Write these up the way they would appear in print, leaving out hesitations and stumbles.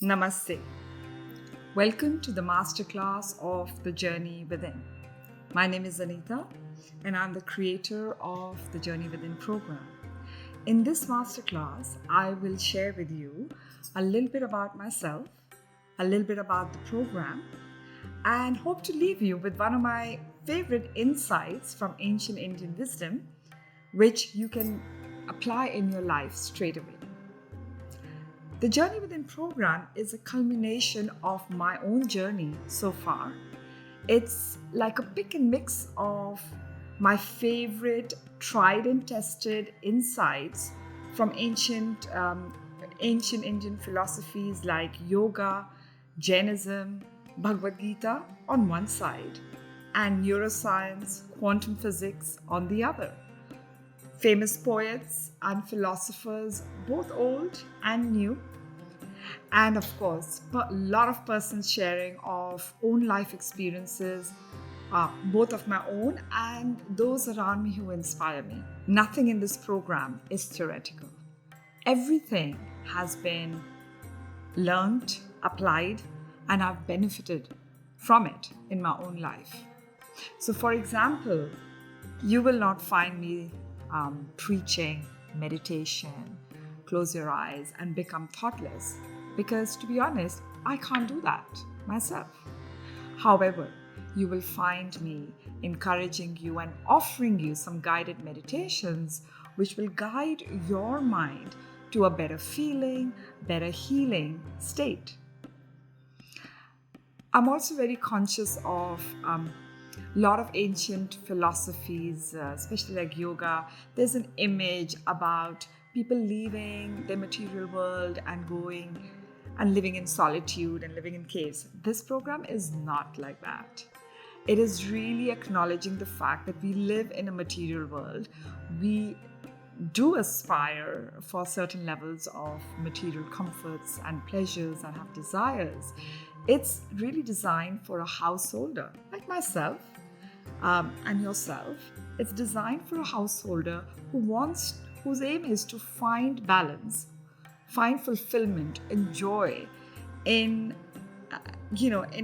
Namaste. Welcome to the masterclass of The Journey Within. My name is Anita and I'm the creator of the Journey Within program. In this masterclass, I will share with you a little bit about myself, a little bit about the program, and hope to leave you with one of my favorite insights from ancient Indian wisdom, which you can apply in your life straight away. The Journey Within program is a culmination of my own journey so far. It's like a pick and mix of my favorite tried and tested insights from ancient Indian philosophies like yoga, Jainism, Bhagavad Gita on one side, and neuroscience, quantum physics on the other. Famous poets and philosophers, both old and new. And of course, a lot of persons sharing of own life experiences, both of my own and those around me who inspire me. Nothing in this program is theoretical. Everything has been learned, applied, and I've benefited from it in my own life. So for example, you will not find me preaching meditation, close your eyes and become thoughtless, because to be honest, I can't do that myself. However, you will find me encouraging you and offering you some guided meditations which will guide your mind to a better feeling, better healing state. I'm also very conscious of a lot of ancient philosophies, especially like yoga. There's an image about people leaving the material world and going and living in solitude and living in caves. This program is not like that. It is really acknowledging the fact that we live in a material world. We do aspire for certain levels of material comforts and pleasures and have desires. It's really designed for a householder like myself and yourself. It's designed for a householder whose aim is to find balance, find fulfillment and joy in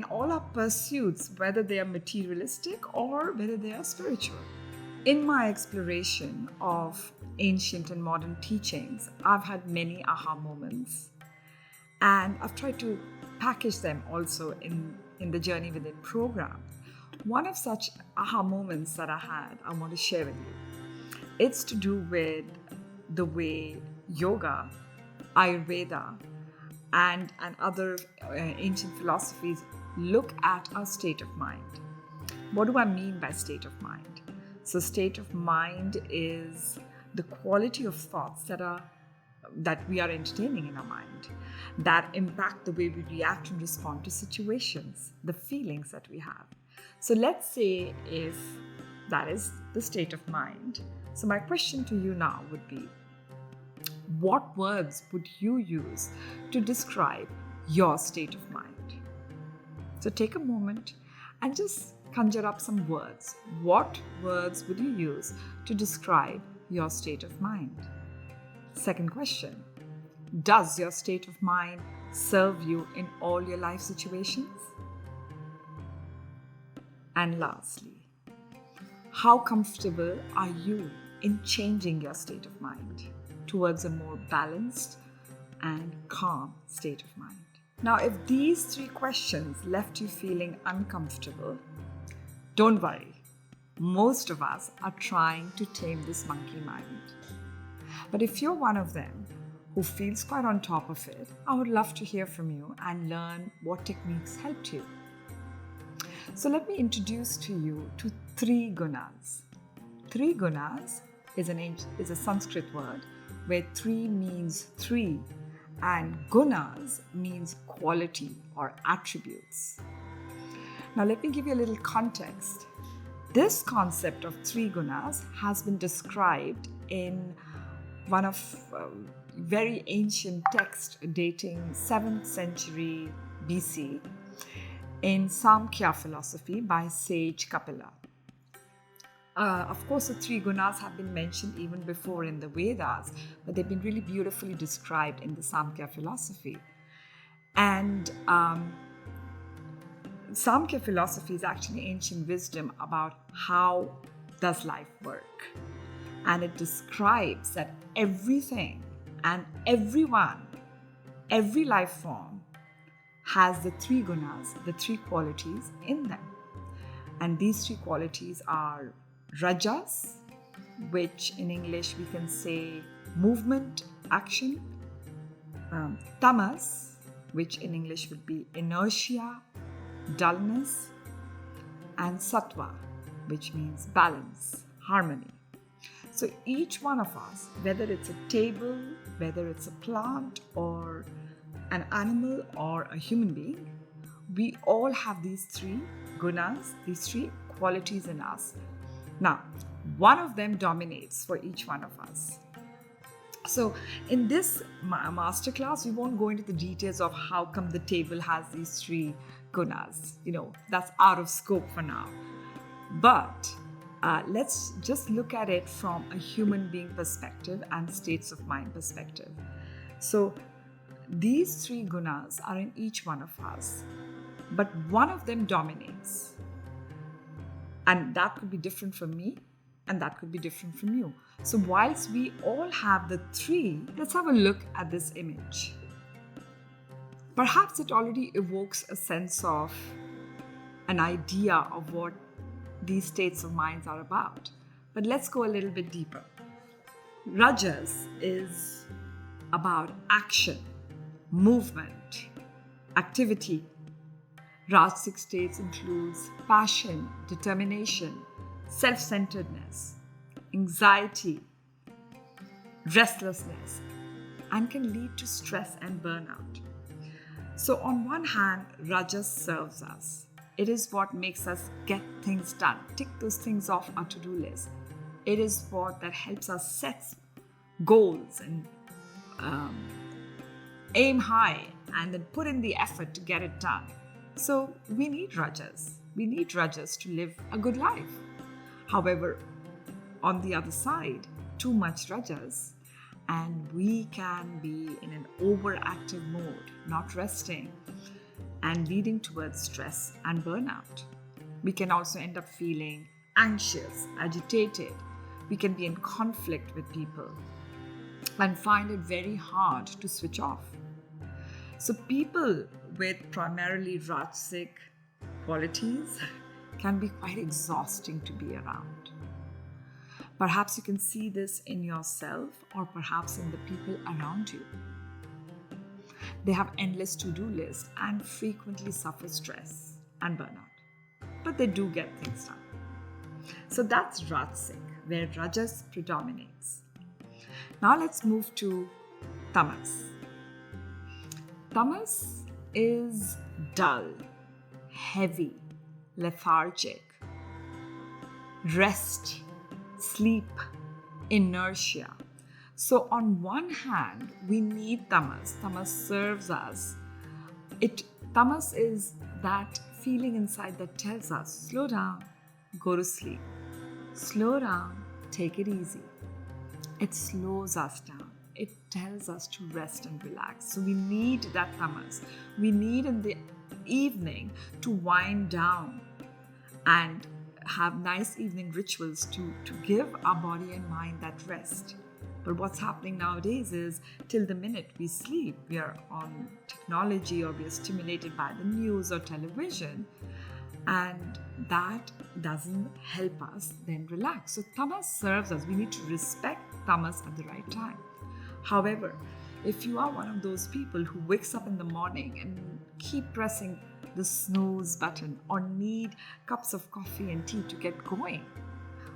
all our pursuits, whether they are materialistic or whether they are spiritual. In my exploration of ancient and modern teachings, I've had many aha moments, and I've tried to package them also in the Journey Within program. One of such aha moments that I had, I want to share with you. It's to do with the way yoga, Ayurveda, and other ancient philosophies look at our state of mind. What do I mean by state of mind? So state of mind is the quality of thoughts that we are entertaining in our mind, that impact the way we react and respond to situations, the feelings that we have. So let's say if that is the state of mind. So my question to you now would be, what words would you use to describe your state of mind? So take a moment and just conjure up some words. What words would you use to describe your state of mind? Second question, does your state of mind serve you in all your life situations? And lastly, how comfortable are you in changing your state of mind towards a more balanced and calm state of mind? Now, if these three questions left you feeling uncomfortable, don't worry. Most of us are trying to tame this monkey mind. But if you're one of them who feels quite on top of it, I would love to hear from you and learn what techniques helped you. So let me introduce to you to three gunas. Three gunas is a Sanskrit word where three means three and gunas means quality or attributes. Now let me give you a little context. This concept of three gunas has been described in one of very ancient text dating 7th century BC in Samkhya philosophy by sage Kapila. Of course, the three gunas have been mentioned even before in the Vedas, but they've been really beautifully described in the Samkhya philosophy. And Samkhya philosophy is actually ancient wisdom about how does life work. And it describes that everything and everyone, every life form has the three gunas, the three qualities in them. And these three qualities are rajas, which in English we can say movement, action, tamas, which in English would be inertia, dullness, and sattva, which means balance, harmony. So each one of us, whether it's a table, whether it's a plant or an animal or a human being, we all have these three gunas, these three qualities in us. Now, one of them dominates for each one of us. So in this masterclass, we won't go into the details of how come the table has these three gunas. That's out of scope for now. But let's just look at it from a human being perspective and states of mind perspective. So these three gunas are in each one of us, but one of them dominates. And that could be different from me, and that could be different from you. So whilst we all have the three, let's have a look at this image. Perhaps it already evokes a sense of an idea of what these states of minds are about. But let's go a little bit deeper. Rajas is about action, movement, activity. Rajasic states includes passion, determination, self-centeredness, anxiety, restlessness, and can lead to stress and burnout. So on one hand, Rajas serves us. It is what makes us get things done, tick those things off our to-do list. It is what that helps us set goals and aim high and then put in the effort to get it done. So we need Rajas. We need Rajas to live a good life. However, on the other side, too much Rajas, and we can be in an overactive mode, not resting, and leading towards stress and burnout. We can also end up feeling anxious, agitated. We can be in conflict with people and find it very hard to switch off. So people with primarily Rajasic qualities can be quite exhausting to be around. Perhaps you can see this in yourself or perhaps in the people around you. They have endless to-do lists and frequently suffer stress and burnout. But they do get things done. So that's Rajasic, where Rajas predominates. Now let's move to Tamas. Tamas is dull, heavy, lethargic, rest, sleep, inertia. So on one hand, we need tamas. Tamas serves us. Tamas is that feeling inside that tells us, slow down, go to sleep. Slow down, take it easy. It slows us down. It tells us to rest and relax. So we need that tamas. We need in the evening to wind down and have nice evening rituals to give our body and mind that rest. But what's happening nowadays is till the minute we sleep, we are on technology or we are stimulated by the news or television, and that doesn't help us then relax. So tamas serves us. We need to respect tamas at the right time. However, if you are one of those people who wakes up in the morning and keep pressing the snooze button or need cups of coffee and tea to get going,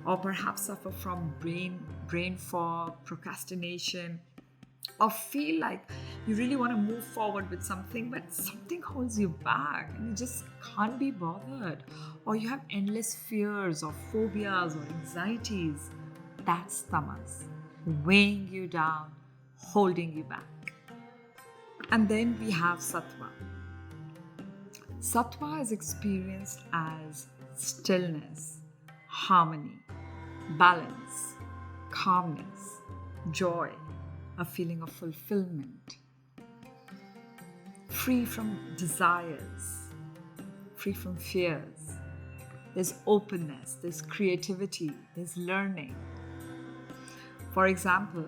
or perhaps suffer from brain fog, procrastination, or feel like you really want to move forward with something but something holds you back and you just can't be bothered, or you have endless fears or phobias or anxieties, that's tamas, weighing you down, holding you back. And then we have sattva. Sattva is experienced as stillness, harmony, balance, calmness, joy, a feeling of fulfillment. free from desires, free from fears. There's openness, there's creativity, there's learning. For example,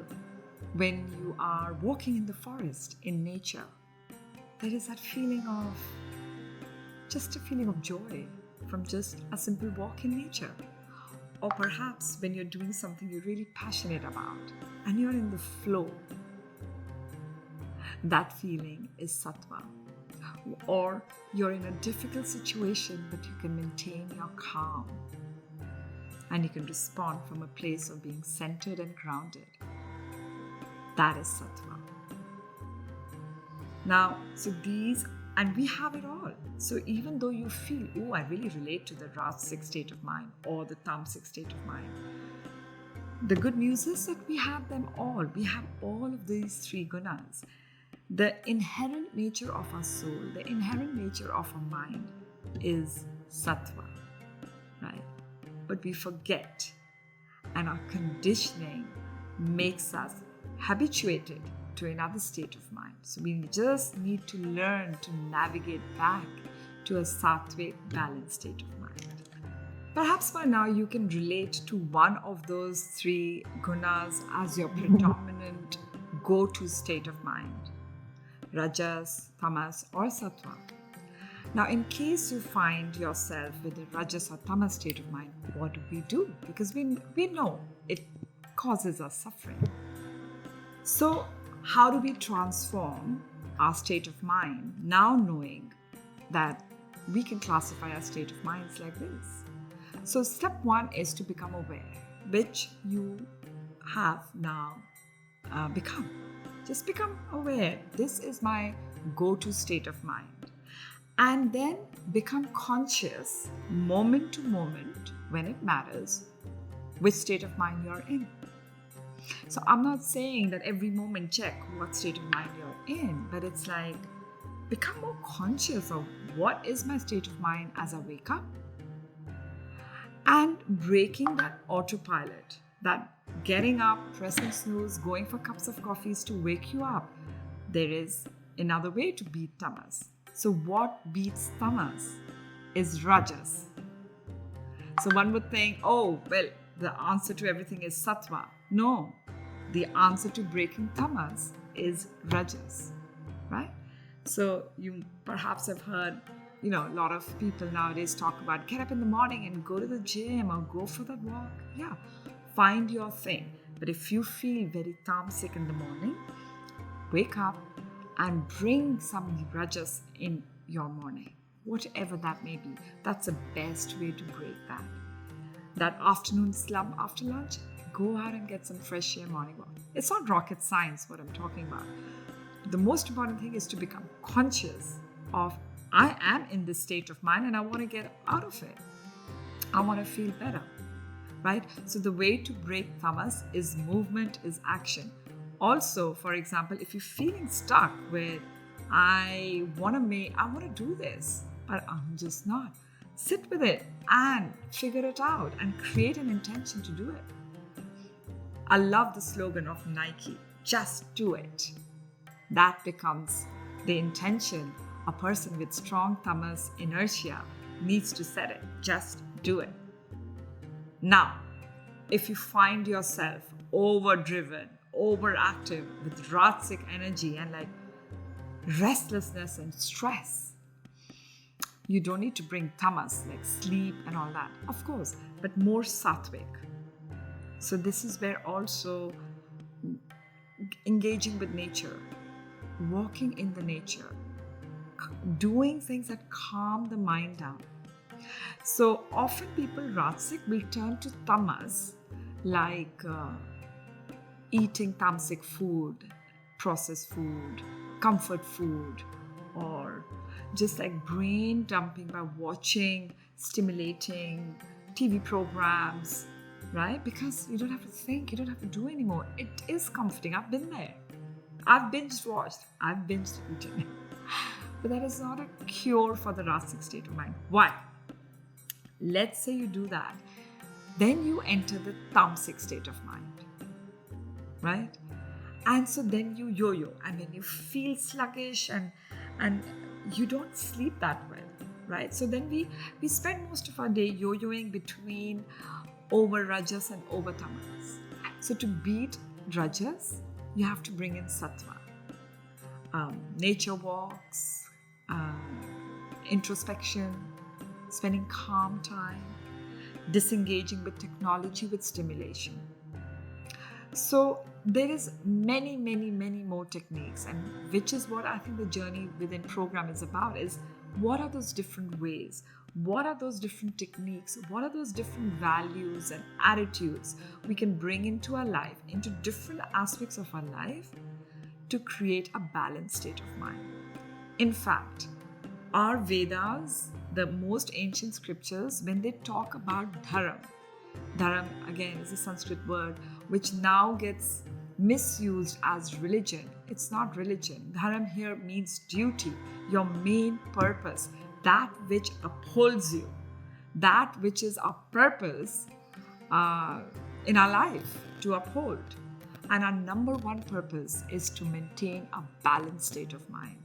when you are walking in the forest, in nature, there is that feeling of, just a feeling of joy from just a simple walk in nature. Or perhaps when you're doing something you're really passionate about and you're in the flow, that feeling is sattva. Or you're in a difficult situation but you can maintain your calm and you can respond from a place of being centered and grounded. That is sattva. Now, so these, and we have it all. So even though you feel, oh, I really relate to the Rajasic state of mind or the Tamasic state of mind, the good news is that we have them all. We have all of these three gunas. The inherent nature of our soul, the inherent nature of our mind is sattva, right? But we forget, and our conditioning makes us habituated to another state of mind. So we just need to learn to navigate back to a sattvic, balanced state of mind. Perhaps by now you can relate to one of those three gunas as your predominant go-to state of mind. Rajas, Tamas or Sattva. Now, in case you find yourself with a Rajas or Tamas state of mind, what do? Because we know it causes us suffering. So, how do we transform our state of mind now knowing that we can classify our state of minds like this? So, step one is to become aware, which you have now become. Just become aware. This is my go-to state of mind. And then become conscious moment to moment when it matters which state of mind you're in. So I'm not saying that every moment check what state of mind you're in, but it's like become more conscious of what is my state of mind as I wake up. And breaking that autopilot, that getting up, pressing snooze, going for cups of coffees to wake you up. There is another way to beat tamas. So what beats tamas is rajas. So one would think, oh, well, the answer to everything is sattva. No, the answer to breaking tamas is rajas, right? So you perhaps have heard, a lot of people nowadays talk about get up in the morning and go to the gym or go for that walk. Yeah, find your thing. But if you feel very tamasic in the morning, wake up and bring some rajas in your morning, whatever that may be. That's the best way to break that. That afternoon slump after lunch, go out and get some fresh air morning walk. It's not rocket science what I'm talking about. The most important thing is to become conscious of I am in this state of mind and I want to get out of it. I want to feel better, right? So the way to break tamas is movement, is action. Also, for example, if you're feeling stuck with I want to do this, but I'm just not. Sit with it and figure it out and create an intention to do it. I love the slogan of Nike, just do it. That becomes the intention a person with strong tamas inertia needs to set it. Just do it. Now, if you find yourself overdriven, overactive with Rajasic energy and like restlessness and stress, you don't need to bring tamas like sleep and all that, of course, but more sattvic. So this is where also engaging with nature, walking in the nature, doing things that calm the mind down. So often people Rajasic will turn to tamas like eating tamasic food, processed food, comfort food, or just like brain dumping by watching stimulating TV programs, right? Because you don't have to think, you don't have to do anymore. It is comforting. I've been there. I've binge watched. I've binge eaten. But that is not a cure for the Rajasic state of mind. Why? Let's say you do that. Then you enter the Tamasic state of mind. Right? And so then you yo-yo. And when you feel sluggish and and you don't sleep that well, right? So then we spend most of our day yo-yoing between over rajas and over tamas. So to beat rajas, you have to bring in sattva. Nature walks, introspection, spending calm time, disengaging with technology, with stimulation. So there is many more techniques, and which is what I think the Journey Within program is about, is what are those different ways, what are those different techniques, what are those different values and attitudes we can bring into our life, into different aspects of our life, to create a balanced state of mind. In fact, our Vedas, the most ancient scriptures, when they talk about dharam again is a Sanskrit word which now gets misused as religion. It's not religion. Dharam here means duty, your main purpose, that which upholds you, that which is our purpose in our life to uphold. And our number one purpose is to maintain a balanced state of mind.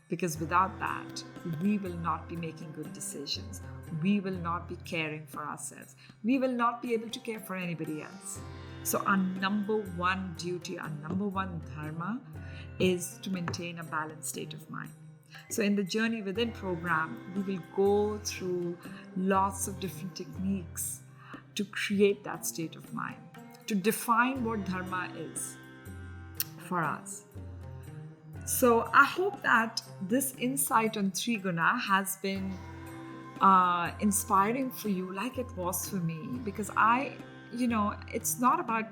Because without that, we will not be making good decisions. We will not be caring for ourselves. We will not be able to care for anybody else. So our number one duty, our number one dharma is to maintain a balanced state of mind. So in the Journey Within program, we will go through lots of different techniques to create that state of mind, to define what dharma is for us. So I hope that this insight on Triguna has been inspiring for you, like it was for me, because it's not about,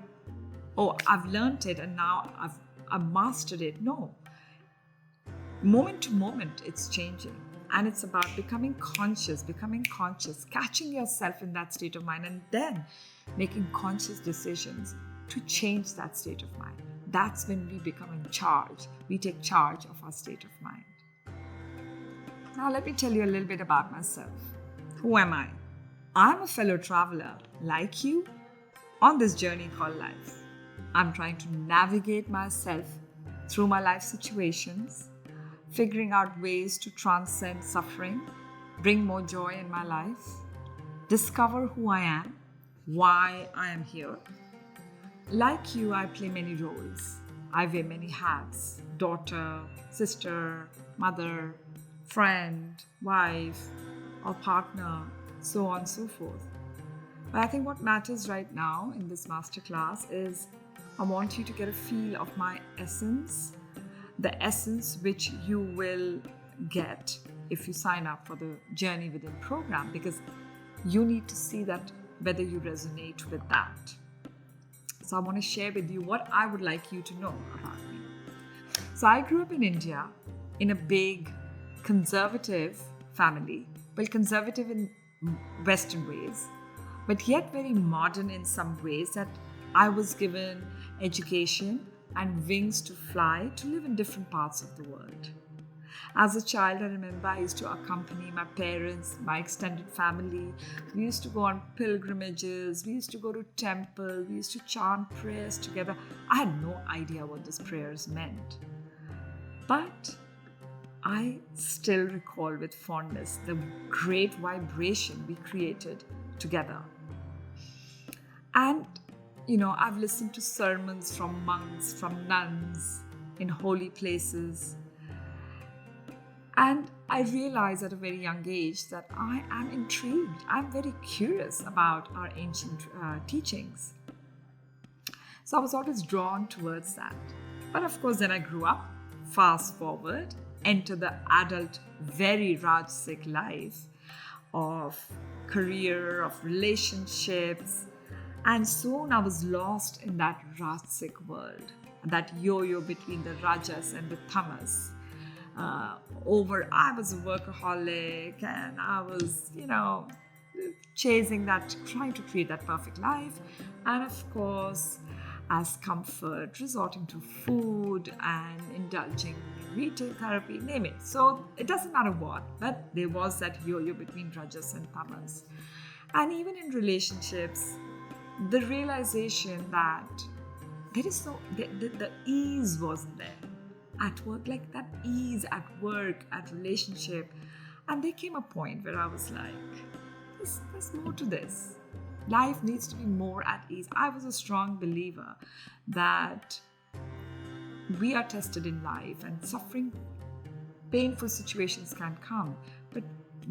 I've learned it and now I've mastered it. No. Moment to moment, it's changing. And it's about becoming conscious, catching yourself in that state of mind, and then making conscious decisions to change that state of mind. That's when we become in charge. We take charge of our state of mind. Now, let me tell you a little bit about myself. Who am I? I'm a fellow traveler, like you, on this journey called life. I'm trying to navigate myself through my life situations, figuring out ways to transcend suffering, bring more joy in my life, discover who I am, why I am here. Like you, I play many roles. I wear many hats: daughter, sister, mother, friend, wife, or partner, so on and so forth. But I think what matters right now in this masterclass is I want you to get a feel of my essence, the essence which you will get if you sign up for the Journey Within program, because you need to see that whether you resonate with that. So I want to share with you what I would like you to know about me. So I grew up in India in a big conservative family, well, conservative in Western ways, but yet very modern in some ways, that I was given education and wings to fly to live in different parts of the world. As a child, I remember I used to accompany my parents, my extended family. We used to go on pilgrimages. We used to go to temple. We used to chant prayers together. I had no idea what those prayers meant. But I still recall with fondness the great vibration we created together. And, I've listened to sermons from monks, from nuns in holy places. And I realized at a very young age that I am intrigued. I'm very curious about our ancient teachings. So I was always drawn towards that. But of course, then I grew up, fast forward, enter the adult, very Rajasic life of career, of relationships. And soon I was lost in that Rajasic world, that yo-yo between the Rajas and the Tamas. I was a workaholic, and I was, chasing that, trying to create that perfect life. And of course, as comfort, resorting to food and indulging in retail therapy, name it. So it doesn't matter what, but there was that yo-yo between Rajas and Tamas. And even in relationships, the realization that there is the ease wasn't there. at work, like that ease at work, at relationship. And there came a point where I was like, there's more to this. Life needs to be more at ease. I was a strong believer that we are tested in life and suffering, painful situations can come, but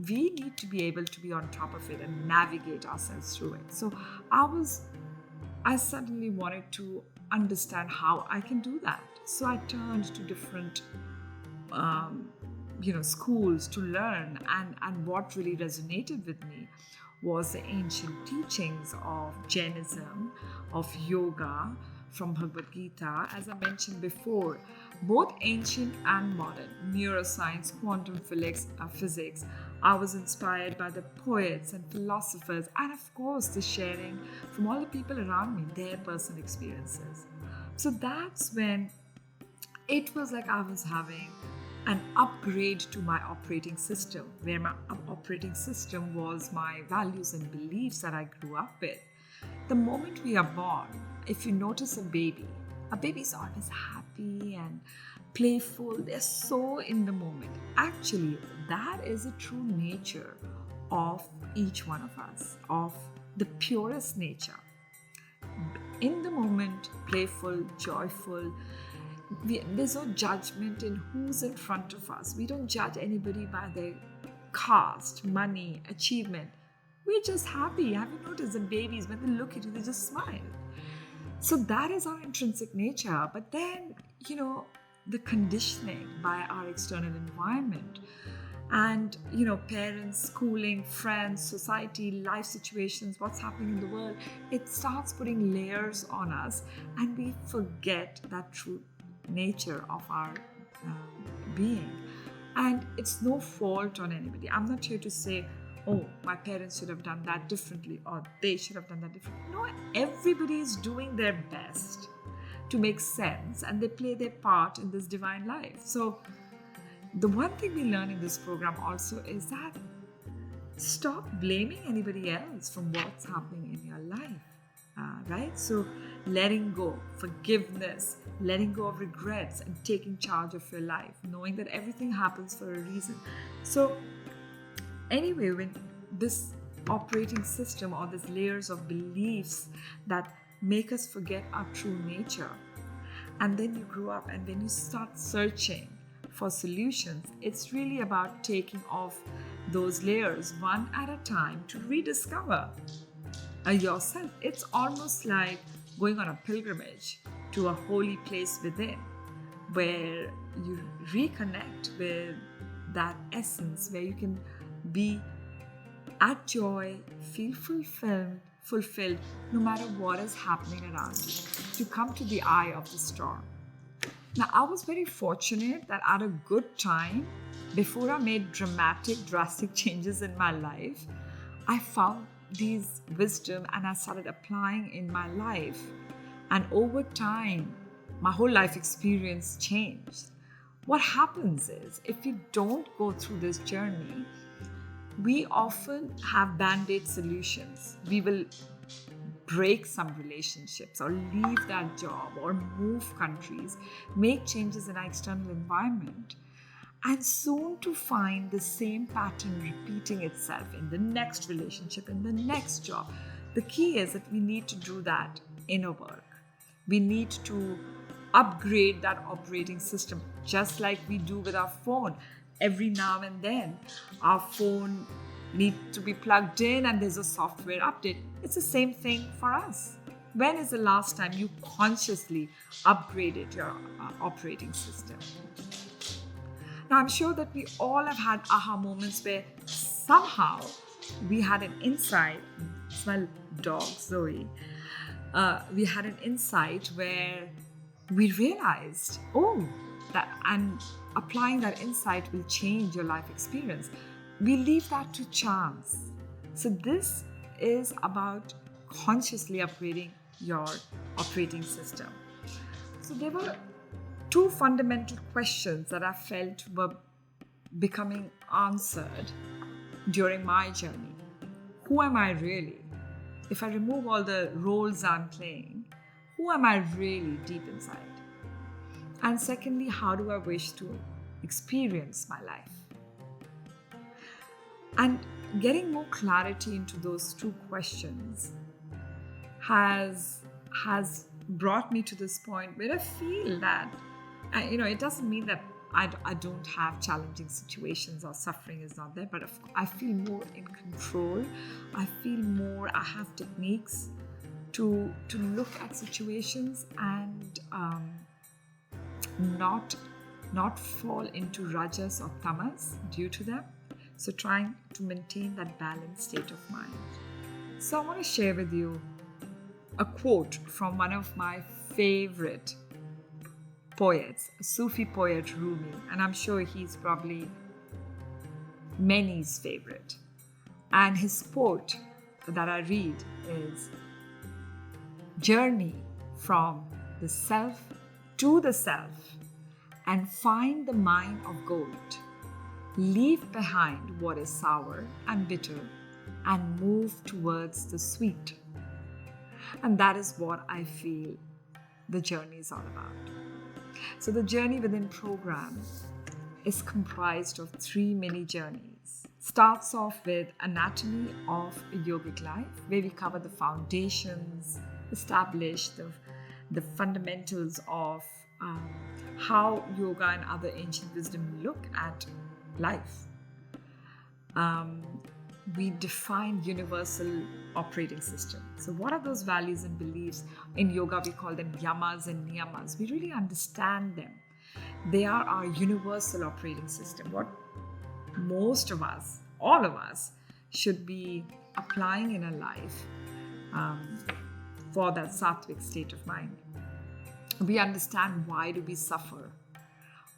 we need to be able to be on top of it and navigate ourselves through it. So I suddenly wanted to understand how I can do that. So I turned to different schools to learn, and what really resonated with me was the ancient teachings of Jainism, of yoga, from Bhagavad Gita. As I mentioned before, both ancient and modern, neuroscience, quantum physics. I was inspired by the poets and philosophers, and of course the sharing from all the people around me, their personal experiences. So that's when it was like I was having an upgrade to my operating system, where my operating system was my values and beliefs that I grew up with. The moment we are born, if you notice a baby's always happy and playful. They're so in the moment. Actually, that is a true nature of each one of us, of the purest nature. In the moment, playful, joyful. There's no judgment in who's in front of us. We don't judge anybody by their caste, money, achievement. We're just happy. Have you noticed that babies, when they look at you, they just smile? So that is our intrinsic nature. But then, the conditioning by our external environment and, parents, schooling, friends, society, life situations, what's happening in the world, it starts putting layers on us, and we forget that true nature of our being. And it's no fault on anybody. I'm not here to say, oh, my parents should have done that differently, or they should have done that differently. No, everybody is doing their best to make sense, and they play their part in this divine life. So the one thing we learn in this program also is that stop blaming anybody else from what's happening in your life. Right? So letting go, forgiveness, letting go of regrets, and taking charge of your life, knowing that everything happens for a reason. So anyway, when this operating system or these layers of beliefs that make us forget our true nature, and then you grow up, and when you start searching for solutions, it's really about taking off those layers one at a time to rediscover yourself. It's almost like going on a pilgrimage to a holy place within, where you reconnect with that essence, where you can be at joy, feel fulfilled no matter what is happening around you, to come to the eye of the storm. Now, I was very fortunate that at a good time, before I made drastic changes in my life, I found these wisdom and I started applying in my life. And over time, my whole life experience changed. What happens is, if you don't go through this journey, we often have band-aid solutions. We will break some relationships or leave that job or move countries, make changes in our external environment, and soon to find the same pattern repeating itself in the next relationship, in the next job. The key is that we need to do that inner work. We need to upgrade that operating system, just like we do with our phone. Every now and then, our phone needs to be plugged in and there's a software update. It's the same thing for us. When is the last time you consciously upgraded your operating system? Now, I'm sure that we all have had aha moments where somehow we had an insight. Smell dog, Zoe. We had an insight where we realized, that and applying that insight will change your life experience. We leave that to chance. So this is about consciously upgrading your operating system. So there were two fundamental questions that I felt were becoming answered during my journey. Who am I really? If I remove all the roles I'm playing, who am I really deep inside? And secondly, how do I wish to experience my life? And getting more clarity into those two questions has brought me to this point where I feel that, it doesn't mean that I don't have challenging situations or suffering is not there, but I feel more in control. I feel more, I have techniques to look at situations and not fall into rajas or tamas due to them. So trying to maintain that balanced state of mind. So I want to share with you a quote from one of my favorite poets, a Sufi poet, Rumi, and I'm sure he's probably many's favorite. And his quote that I read is, "Journey from the self to the self and find the mine of gold. Leave behind what is sour and bitter and move towards the sweet." And that is what I feel the journey is all about. So the journey within program is comprised of 3 mini journeys. Starts off with anatomy of a yogic life, where we cover the foundations, establish the fundamentals of how yoga and other ancient wisdom look at life. We define universal operating system. So what are those values and beliefs? In yoga, we call them yamas and niyamas. We really understand them. They are our universal operating system. What most of us, all of us, should be applying in our life for that sattvic state of mind. We understand why do we suffer?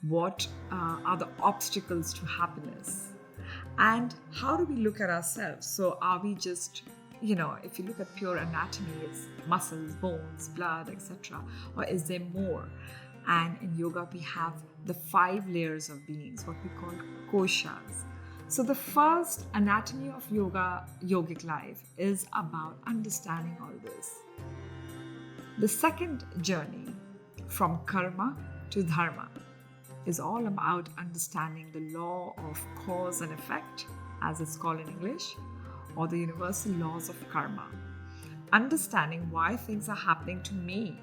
What are the obstacles to happiness? And how do we look at ourselves? So are we just, if you look at pure anatomy, it's muscles, bones, blood, etc. Or is there more? And in yoga, we have the 5 layers of beings, what we call koshas. So the first anatomy of yogic life is about understanding all this. The second journey from karma to dharma is all about understanding the law of cause and effect, as it's called in English, or the universal laws of karma. Understanding why things are happening to me,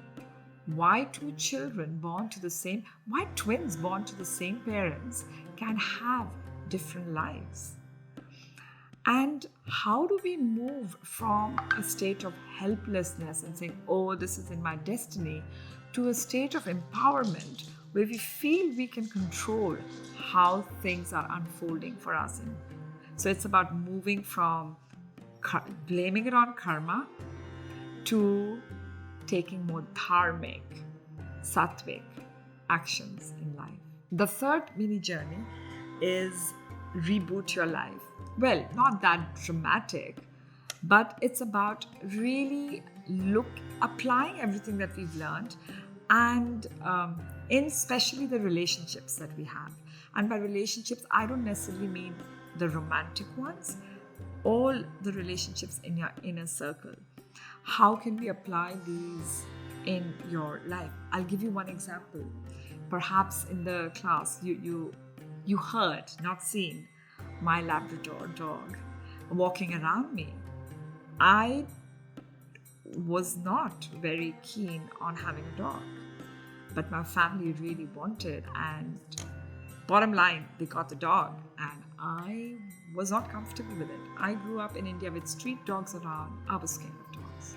why twins born to the same parents can have different lives. And how do we move from a state of helplessness and saying, oh, this is in my destiny, to a state of empowerment where we feel we can control how things are unfolding for us. So it's about moving from blaming it on karma to taking more dharmic, sattvic actions in life. The third mini journey is reboot your life. Well, not that dramatic, but it's about really applying everything that we've learned, and in especially the relationships that we have. And by relationships, I don't necessarily mean the romantic ones, all the relationships in your inner circle. How can we apply these in your life? I'll give you one example. Perhaps in the class, you heard, not seen, my Labrador dog walking around me. I was not very keen on having a dog, but my family really wanted, and bottom line, they got the dog, and I was not comfortable with it. I grew up in India with street dogs around. I was scared of dogs,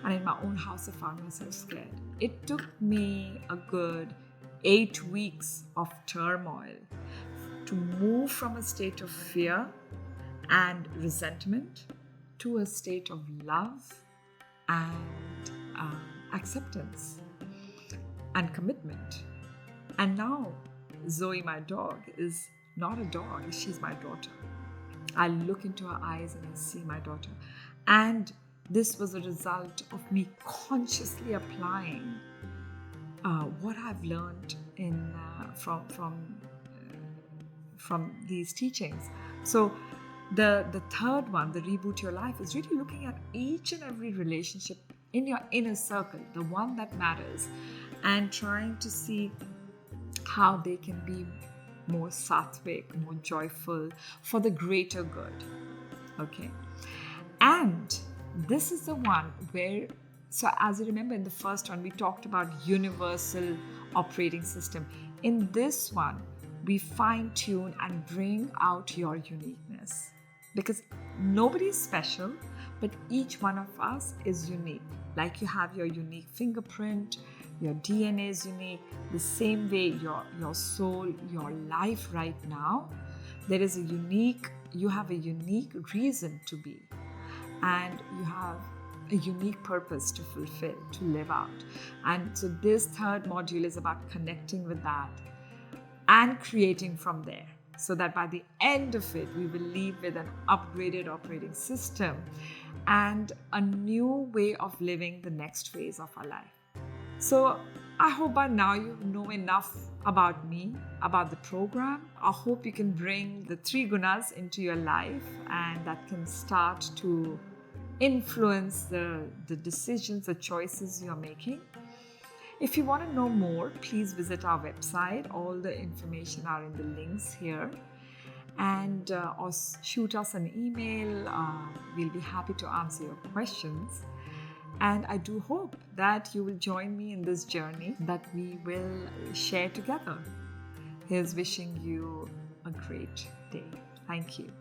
and in my own house I found myself scared. It took me a good 8 weeks of turmoil to move from a state of fear and resentment to a state of love and acceptance and commitment. And now Zoe, my dog, is not a dog, she's my daughter. I look into her eyes and I see my daughter. And this was a result of me consciously applying what I've learned from these teachings. So the third one, the Reboot Your Life, is really looking at each and every relationship in your inner circle, the one that matters, and trying to see how they can be more sattvic, more joyful for the greater good. Okay. And this is the one where, so as you remember in the first one, we talked about universal operating system. In this one, we fine tune and bring out your uniqueness, because nobody is special, but each one of us is unique. Like you have your unique fingerprint, your DNA is unique, the same way your soul, your life right now, you have a unique reason to be, and you have a unique purpose to fulfill, to live out. And so this third module is about connecting with that and creating from there, so that by the end of it, we will leave with an upgraded operating system and a new way of living the next phase of our life. So I hope by now you know enough about me, about the program. I hope you can bring the 3 gunas into your life, and that can start to influence the decisions, the choices you're making. If you want to know more, please visit our website. All the information are in the links here. And or shoot us an email. We'll be happy to answer your questions. And I do hope that you will join me in this journey that we will share together. Here's wishing you a great day. Thank you.